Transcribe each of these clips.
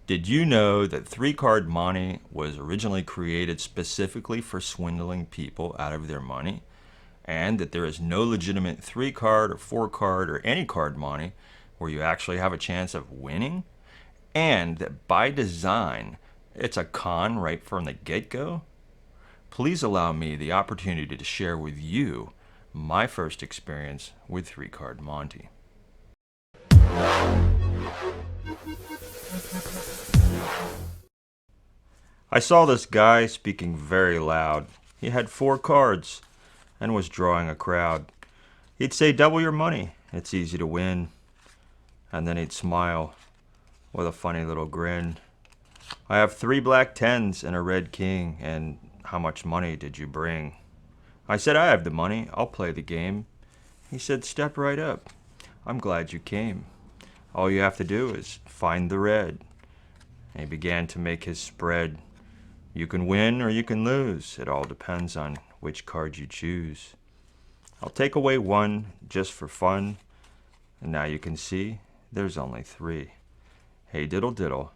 Did you know that 3-card Monte was originally created specifically for swindling people out of their money? And that there is no legitimate 3-card or 4-card or any card Monte where you actually have a chance of winning? And that by design, it's a con right from the get-go? Please allow me the opportunity to share with you my first experience with 3-card Monte. I saw this guy speaking very loud. He had 4 cards and was drawing a crowd. He'd say, "Double your money, it's easy to win." And then he'd smile with a funny little grin. "I have 3 black 10s and a red king, and how much money did you bring?" I said, "I have the money, I'll play the game." He said, "Step right up, I'm glad you came. All you have to do is find the red." And he began to make his spread. "You can win or you can lose, it all depends on which card you choose. I'll take away 1 just for fun, and now you can see there's only 3. Hey diddle diddle,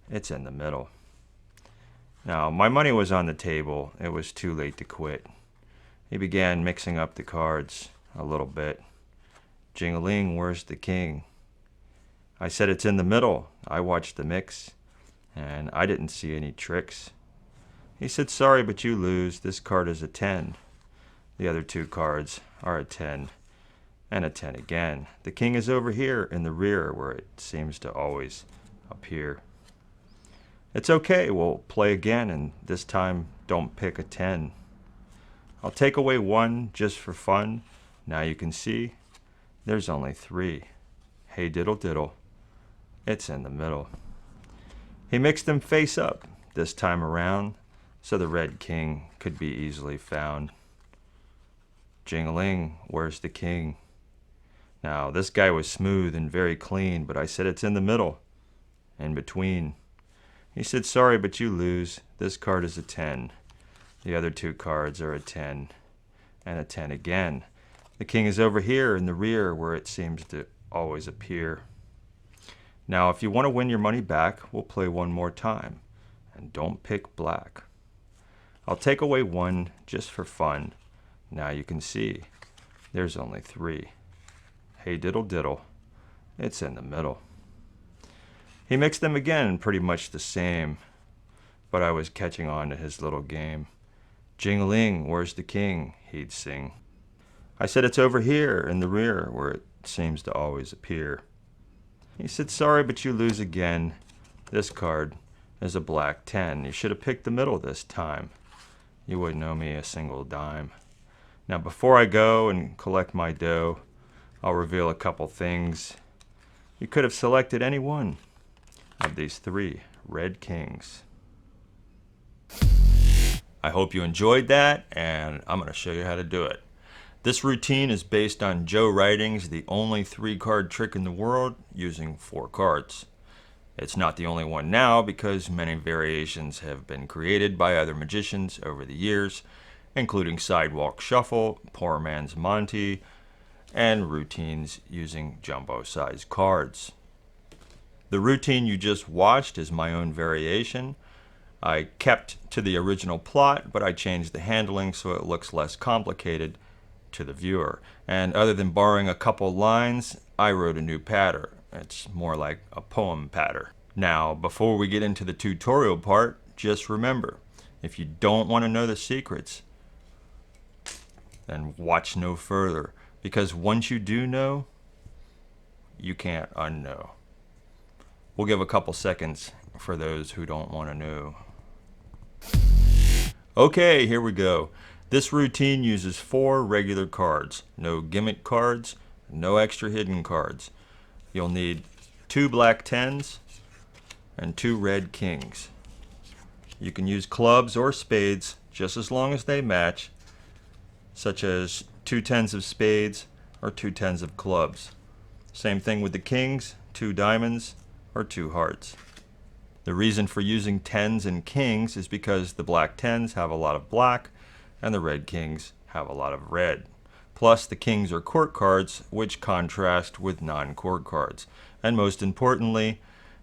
it's in the middle." Now, my money was on the table. It was too late to quit. He began mixing up the cards a little bit. "Jing-a-ling, where's the king?" I said, "It's in the middle." I watched the mix, and I didn't see any tricks. He said, "Sorry, but you lose. This card is a 10. The other 2 cards are a 10 and a 10 again. The king is over here in the rear where it seems to always appear." "It's okay, we'll play again, and this time don't pick a 10. I'll take away 1 just for fun. Now you can see there's only 3. Hey diddle diddle, it's in the middle." He mixed them face up this time around, so the red king could be easily found. "Jing-a-ling, where's the king?" Now, this guy was smooth and very clean, but I said, "It's in the middle, in between." He said, "Sorry, but you lose. This card is a 10. The other 2 cards are a 10 and a 10 again. The king is over here in the rear where it seems to always appear. Now, if you want to win your money back, we'll play one more time, and don't pick black. I'll take away 1 just for fun. Now you can see there's only 3. Hey diddle diddle, it's in the middle." He mixed them again, pretty much the same, but I was catching on to his little game. "Jing-a-ling, where's the king?" he'd sing. I said, "It's over here in the rear where it seems to always appear." He said, "Sorry, but you lose again. This card is a black 10. You should have picked the middle this time. You wouldn't owe me a single dime. Now, before I go and collect my dough, I'll reveal a couple things. You could have selected any one of these 3 red kings." I hope you enjoyed that, and I'm going to show you how to do it. This routine is based on Joe Writing's The Only 3-Card Trick in the World using 4 cards. It's not the only one now because many variations have been created by other magicians over the years, including Sidewalk Shuffle, Poor Man's Monte, and routines using jumbo-sized cards. The routine you just watched is my own variation. I kept to the original plot, but I changed the handling so it looks less complicated to the viewer. And other than borrowing a couple lines, I wrote a new pattern. It's more like a poem pattern. Now, before we get into the tutorial part, just remember, if you don't want to know the secrets, then watch no further, because once you do know, you can't unknow. We'll give a couple seconds for those who don't want to know. Okay, here we go. This routine uses 4 regular cards. No gimmick cards, no extra hidden cards. You'll need 2 black 10s and 2 red kings. You can use clubs or spades just as long as they match, such as 2 10s of spades or 2 10s of clubs. Same thing with the kings, 2 diamonds or 2 hearts. The reason for using 10s and kings is because the black 10s have a lot of black and the red kings have a lot of red. Plus, the kings are court cards, which contrast with non-court cards. And most importantly,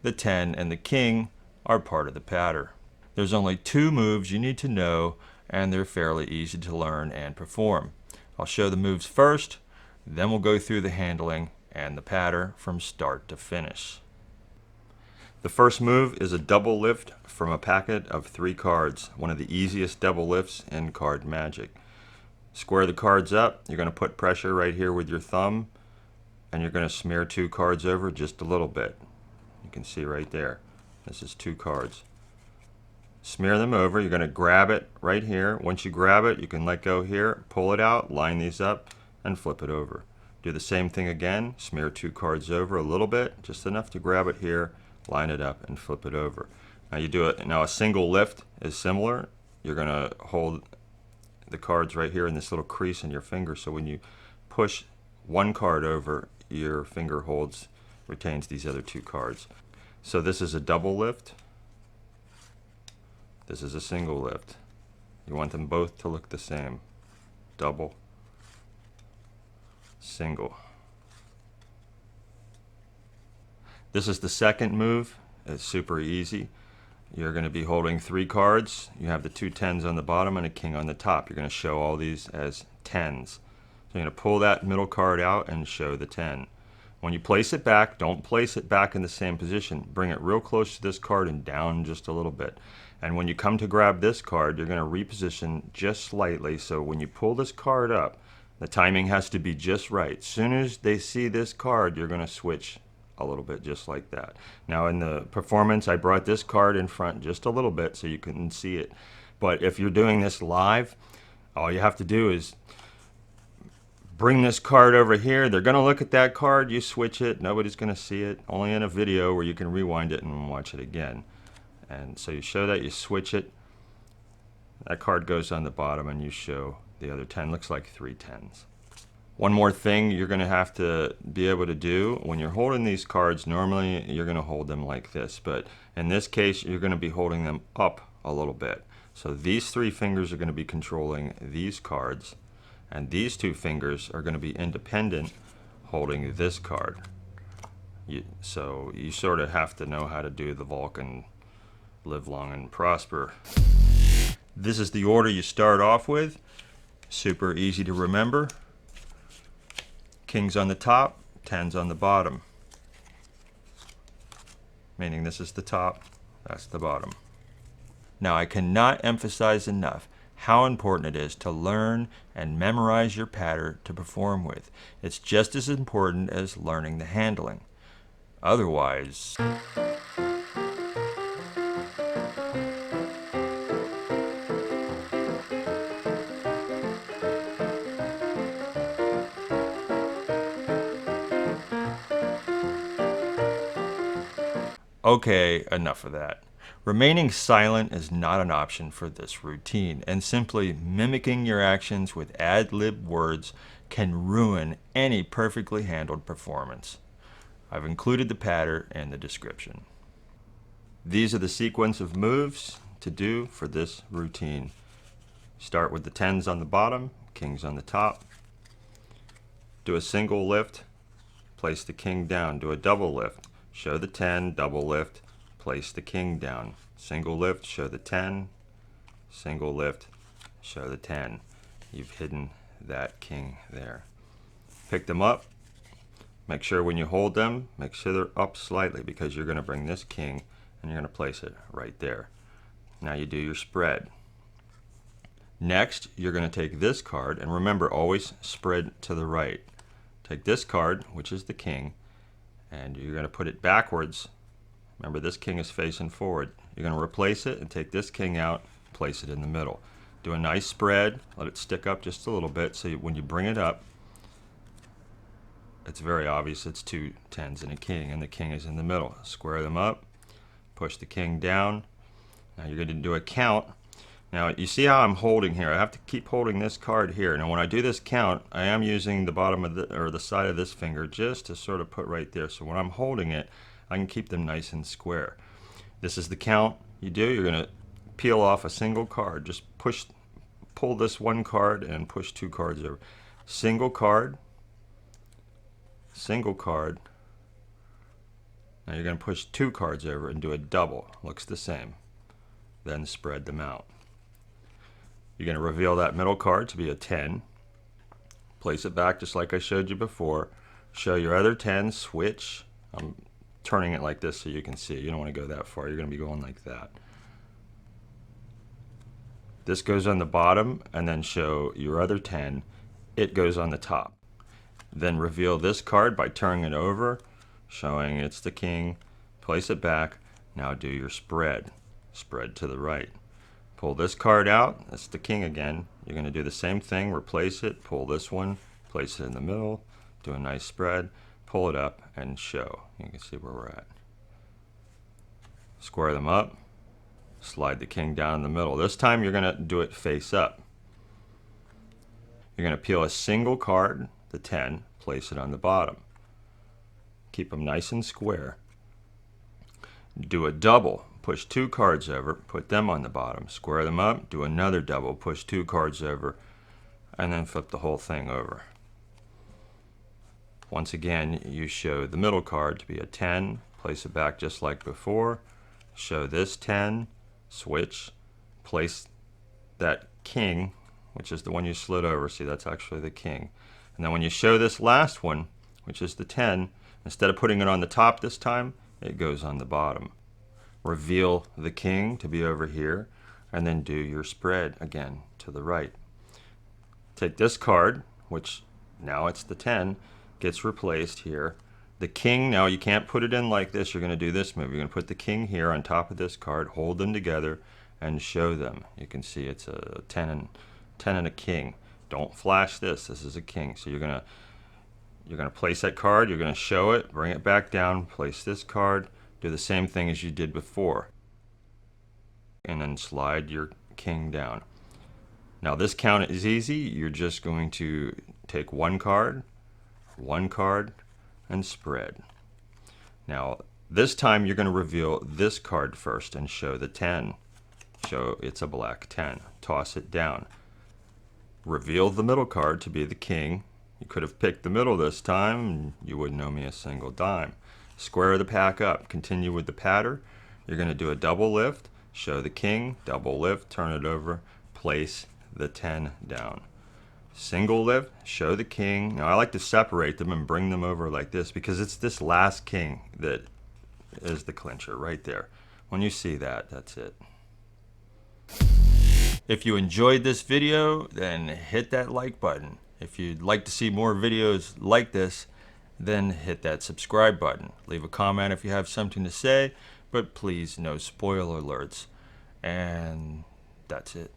the 10, and the king are part of the patter. There's only 2 moves you need to know, and they're fairly easy to learn and perform. I'll show the moves first, then we'll go through the handling and the patter from start to finish. The first move is a double lift from a packet of 3 cards, one of the easiest double lifts in Card Magic. Square the cards up, you're going to put pressure right here with your thumb, and you're going to smear 2 cards over just a little bit. You can see right there, this is 2 cards. Smear them over, you're going to grab it right here. Once you grab it, you can let go here, pull it out, line these up, and flip it over. Do the same thing again, smear 2 cards over a little bit, just enough to grab it here, line it up, and flip it over. Now you do it. Now a single lift is similar. You're going to hold the cards right here in this little crease in your finger, so when you push 1 card over, your finger retains these other 2 cards. So this is a double lift. This is a single lift. You want them both to look the same. Double, single. This is the second move. It's super easy. You're going to be holding 3 cards. You have the 2 10s on the bottom and a king on the top. You're going to show all these as 10s. So you're going to pull that middle card out and show the 10. When you place it back, don't place it back in the same position. Bring it real close to this card and down just a little bit. And when you come to grab this card, you're going to reposition just slightly. So when you pull this card up, the timing has to be just right. As soon as they see this card, you're going to switch a little bit just like that. Now in the performance, I brought this card in front just a little bit so you can see it. But if you're doing this live, all you have to do is bring this card over here. They're going to look at that card. You switch it. Nobody's going to see it. Only in a video where you can rewind it and watch it again. And so you show that, you switch it. That card goes on the bottom and you show the other 10. Looks like 3 10s. One more thing you're going to have to be able to do when you're holding these cards, normally you're going to hold them like this, but in this case you're going to be holding them up a little bit. So these 3 fingers are going to be controlling these cards, and these 2 fingers are going to be independent holding this card. So you sort of have to know how to do the Vulcan live long and prosper. This is the order you start off with. Super easy to remember. Kings on the top, 10s on the bottom. Meaning this is the top, that's the bottom. Now I cannot emphasize enough how important it is to learn and memorize your pattern to perform with. It's just as important as learning the handling. Otherwise, okay, enough of that. Remaining silent is not an option for this routine, and simply mimicking your actions with ad-lib words can ruin any perfectly handled performance. I've included the pattern in the description. These are the sequence of moves to do for this routine. Start with the 10s on the bottom, kings on the top. Do a single lift, place the king down. Do a double lift, show the 10, double lift, place the king down. Single lift, show the 10, single lift, show the 10. You've hidden that king there. Pick them up. Make sure when you hold them, make sure they're up slightly, because you're going to bring this king and you're going to place it right there. Now you do your spread. Next, you're going to take this card, and remember, always spread to the right. Take this card, which is the king, and you're going to put it backwards. Remember, this king is facing forward. You're going to replace it and take this king out, place it in the middle. Do a nice spread, let it stick up just a little bit, so when you bring it up, it's very obvious it's 2 10s and a king, and the king is in the middle. Square them up, push the king down. Now you're going to do a count. Now you see how I'm holding here. I have to keep holding this card here. Now when I do this count, I am using the bottom of the side of this finger just to sort of put right there. So when I'm holding it, I can keep them nice and square. This is the count you do. You're going to peel off a single card. Just pull this 1 card and push 2 cards over. Single card, single card, Now you're going to push 2 cards over and do a double. Looks the same. Then spread them out. You're going to reveal that middle card to be a 10. Place it back just like I showed you before. Show your other 10, switch. I'm turning it like this so you can see. You don't want to go that far. You're going to be going like that. This goes on the bottom, and then show your other 10. It goes on the top. Then reveal this card by turning it over, showing it's the king. Place it back. Now do your spread. Spread to the right. Pull this card out. That's the king again. You're going to do the same thing. Replace it. Pull this one. Place it in the middle. Do a nice spread. Pull it up and show. You can see where we're at. Square them up. Slide the king down in the middle. This time you're going to do it face up. You're going to peel a single card, the 10, place it on the bottom. Keep them nice and square. Do a double. Push 2 cards over, put them on the bottom. Square them up, do another double, push 2 cards over, and then flip the whole thing over. Once again, you show the middle card to be a 10. Place it back just like before. Show this 10. Switch. Place that king, which is the one you slid over. See, that's actually the king. And then when you show this last one, which is the 10, instead of putting it on the top this time, it goes on the bottom. Reveal the king to be over here, and then do your spread again to the right. Take this card, which now it's the 10, gets replaced here. The king, now you can't put it in like this. You're going to do this move. You're going to put the king here on top of this card, hold them together, and show them. You can see it's a 10 and a king. Don't flash this. This is a king. So you're going to place that card. You're going to show it, bring it back down, place this card, do the same thing as you did before, and then slide your king down. Now this count is easy. You're just going to take one card, and spread. Now this time you're going to reveal this card first and show the 10. Show it's a black 10. Toss it down. Reveal the middle card to be the king. You could have picked the middle this time and you wouldn't owe me a single dime. Square the pack up. Continue with the patter. You're going to do a double lift. Show the king. Double lift. Turn it over. Place the 10 down. Single lift, show the king. Now I like to separate them and bring them over like this because it's this last king that is the clincher right there. When you see that, that's it. If you enjoyed this video, then hit that like button. If you'd like to see more videos like this, then hit that subscribe button. Leave a comment if you have something to say, but please no spoiler alerts. And that's it.